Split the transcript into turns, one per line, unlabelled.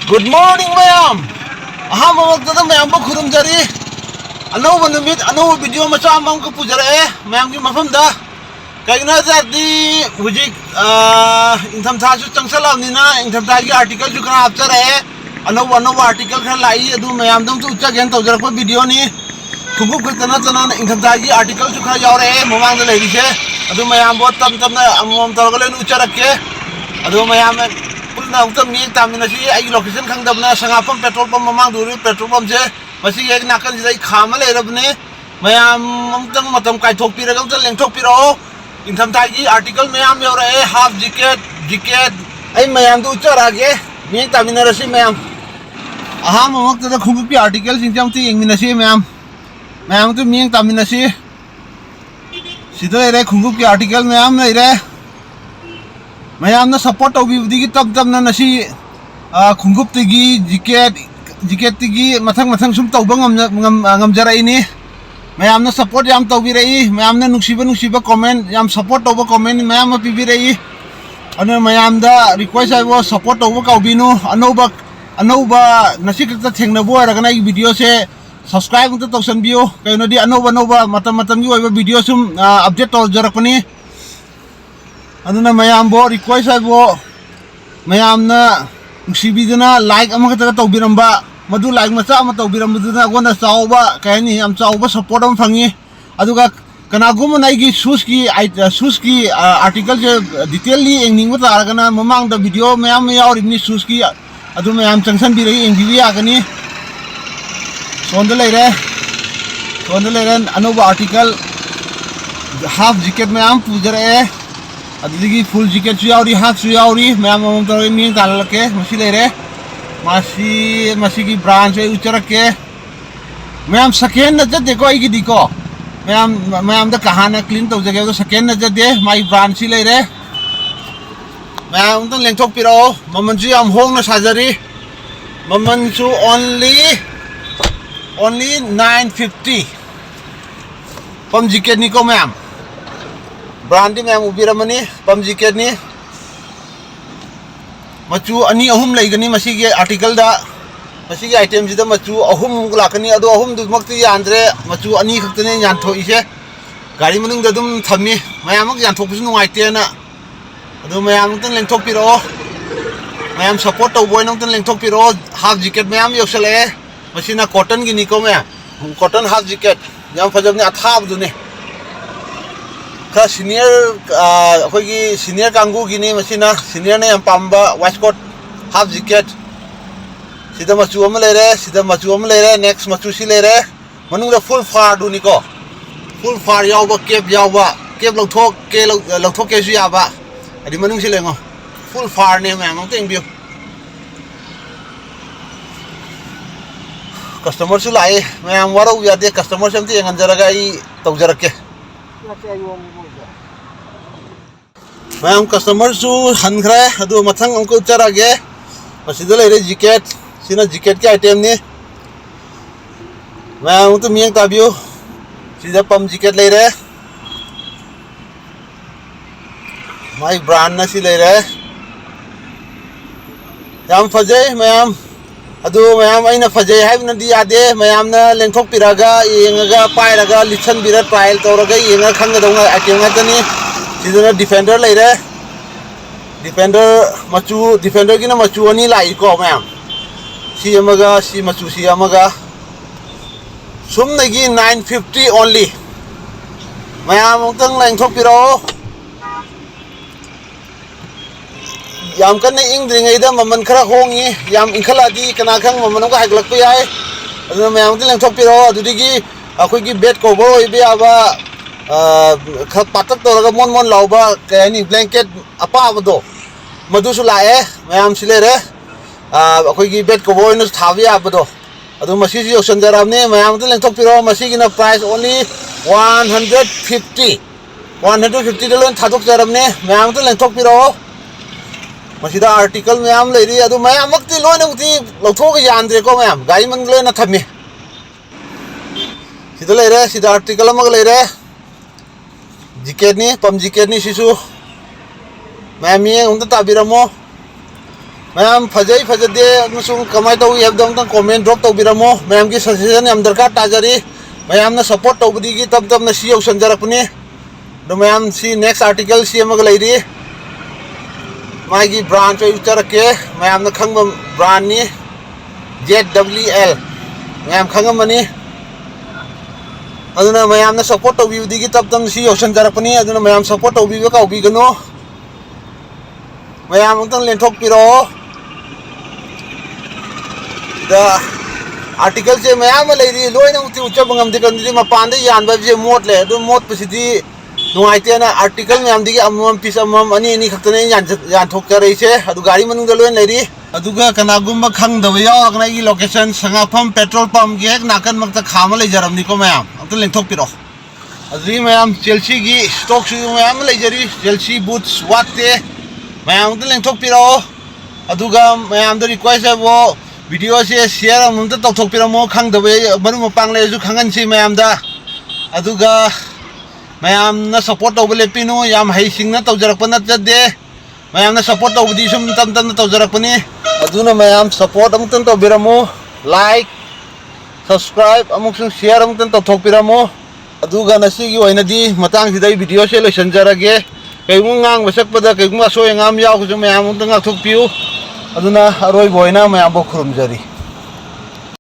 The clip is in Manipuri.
Good morning, ma'am. Aham ma'am ko khudum jari. Ano ba numit ano video macha amam ko pujare ma'am ki mafam da. Kaigna jati hujik intham tha chu changsalam ni na intham tha ki article ju kana apchare. Ano article kha lai adu ma'am dum chu ucha gen tawjar ko video ni. Khunguk khutana chana intham tha ki article chu kha yaure mamang da lai ri se. Adu ma'am bo tam na amom tawgale nu ucha rakke. Adu ma'am Pulna उतम मी तामिना सी आई लोकेशन खंगदबना संगापम पेट्रोल पंप ममांग दूरी पेट्रोल पंप से मसी एक नाकन जिदाई खामा लेरबने मयाम अमतंग मतम काइथोक पिरगम त लेंथोक पिरो इंथम तागी आर्टिकल मयाम यौरे हाफ जैकेट आई मयाम दु चरागे मी तामिना रसी मयाम अहाम ममक त खुबुपि आर्टिकल सिंजाम ति इंगमिना सी मयाम तो मी तामिना सी सिदो रे खुबुपि आर्टिकल मयाम लेरे मैम सपोर्ट तौबी तब तब नसी खुंगुप जिकेट मथंग मथंग सूम तब गमजरनी मैम सपोर्ट याम तौबीरई मैम नुसीब कमेंट याम सपोर्ट तब कमेंट मैम पीबीरई मैम रिक्वेस्ट है वो सपोर्ट तब कौबीनु अनौब नसी खत थेंगनबो होरगना वीडियो से सब्सक्राइब तौसनबियो कईनोदी अनौब की वीडियो सूम अपडेट तौजरपनी मैम बो रिक्वेस्ट है वो मैम नुसीबीदना लाइक तौबीरम मधु लाइक मचा तौबीरम चाव कहीं चाव सपोर्ट फंगी कनागुम शूज की आर्टिकल से डिटेलली एंगनिंग तारगना ममांग वीडियो मैम यावरिबनी शूज की मैम चंसनबीर एंगनी सोंद लेरे अनौब आर्टिकल हाफ जैकेट मैम पुजरे अदुदगी फुल जैकेट यावरी हाफ यावरी मैम तौर मी तालके मसी लेरे मसी की ब्रांच से उचरके मैम सेकेंड नजदे को दिको मैम कहाना क्लीन तौजगे सेकेंड नजदे माई ब्रांच से लेरे मैम लेंथोक पिरो ममनसु याम होंगना साजरी ममनसु ओनली 950 पम जैकेट निको मैम ब्रांडी मैम उबीरमनी पम जैकेट नि मचू अनी अहुम लेगनी मसी के आर्टिकल दा मसी के आइटम जिदा मचू अहुम लाकनी अदो अहुम दुमक्ति यानद्रे मचू अनी खक्तने यानथोइसे गाड़ी मनुंग ददुम थम्मी मयामक यानथोपसु नुंगाइतेना अदो मयामतन लेंथोपिरो मयाम सपोर्ट तौबोय नंतन लेंथोपिरो हाफ जैकेट मयाम योसले मसीना कॉटन की निको में कॉटन हाफ जैकेट याम फजबने अथाबदुने सीनियर अखोगी सीनियर कांगू की मसीना सीनियर ने पाम्बा वाइट हाफ जैकेट सिदा मचू लेरे नेक्स्ट मचू सी लेरे मनुंग फुल फार दुनिको फुल फार यावबा केप लौथोके सु याबा अदि मनुंग से लेंगो फुल फार ने मैम तेंबियो कस्टमर सु लाए मैम वारो यादे कस्टमर से अंजरगा तौजरके मैम कस्टमर सु हनख्रे अदु मथंग अंको चरागे मसिदा लेरे जैकेट सिना जैकेट के आइटम ने मैम तो मियंग ताबियो सिदा पम जैकेट लेरे माई ब्रांड ना सी लेरे याम फजे मैम अदु मैम आइना फजे हाइबनदी यादे मैम ना लेंथोक पिरागा येंगा पायरागा लिसन बिरा ट्रायल तौरगा येंगा खंगदोंगा आइटम गातनी सिदना डिफेंडर लेरे डिफेंडर की ना मचू अनी लाइको मैम सी मचू सी सुमनगी 950 ओनली मैम उतंग लेंथोक पिरो याम कन्ने इंद्रिंगैदा ममन खरा होंगी याम इंखलादी कना खंग ममन का हाइगलक पे आए अदुना मैम उतंग लेंथोक पिरो अदुदिगी अखोगी बेड कवर ओइबे आबा पातक तौर मोन लाउबा कहीं ब्लैंकेट अपाबदो मधुसु लाए मैम से लेरे अखोगी बेड कवर थाब याबदो अदु मसी योसनजरबने मैम लेंथोपिरो मसी की प्राइस ओनली 150 लोन थादोकजरबने मैम लेंथोपिरो मसीदा आर्टिकल मैम लेरी अदु मैम मक्ति लोनमुक्ति लौथोक यानद्रेको मैम गाड़ी मन लोन थम्मे सिदा लेरे सिदा आर्टिकल अमग लेरे जैकेट नि पम जैकेट नि सिसु मैम ये उन ताबिरमो मैम फजई फजदे कमाई तौई है कमेंट ड्रॉप तौरमो मैम की सजेशन याम दरकार ताजरी मैम सपोर्ट तौबदी तब तब यौसनजरपने मैम सी नेक्स्ट आर्टिकल सेमगरी मागी ब्रांच उचरके मैम खंग ब्रांड ZWL मैम खंगमनी मैम सपोर्ट तौबदी तब तब यौसनजरपने मैम सपोर्ट तौबीब काउबीगनो मैम लेंथोपीरो आर्टिकल से मैम लेरी लोन उचब गमदे मपान यान मोट ले मोटपी नुआइतेना आर्टिकल मैम पीस अनी खतने यानथोक्चरइसे गाड़ी मनुंग लोन लेरी कनागुम खंगदब यावरगना लोकेशन संगाफम पेट्रोल पंप की हेक नाकन मक्ता खाम लेजरमनिको मैम अमता लेंथोपीरो मैम चेल्सी की स्टॉक मैम लेजरी चेल्सी बूट्स वाटे मैम अमता लेंथोपीरो मैम रिक्वेस्ट है वो वीडियो से शेयर अमता तौथोपीरमो खंगदब मरु मपांग लेजु खंगनसी मैम मैम सपोर्ट तौब लेपिनु याम हईसिंगना तौजरप नत्ते मैम सपोर्ट तौबदी सुम तम तम तौजरपनी मैम सपोर्ट अमतन तौबीरमो लाइक सब्सक्राइब अमुक शेयर अमतन तौथोपीरमो नसीगी ओइनदी मतांगसिदा वीडियो से लोइसनजरगे कईगुम ngang बसकपदा कईगुम असोय अंगाम यावखसु मैम अमतन गाथोपियु अरोइब ओइना मैम खुरुमजरी।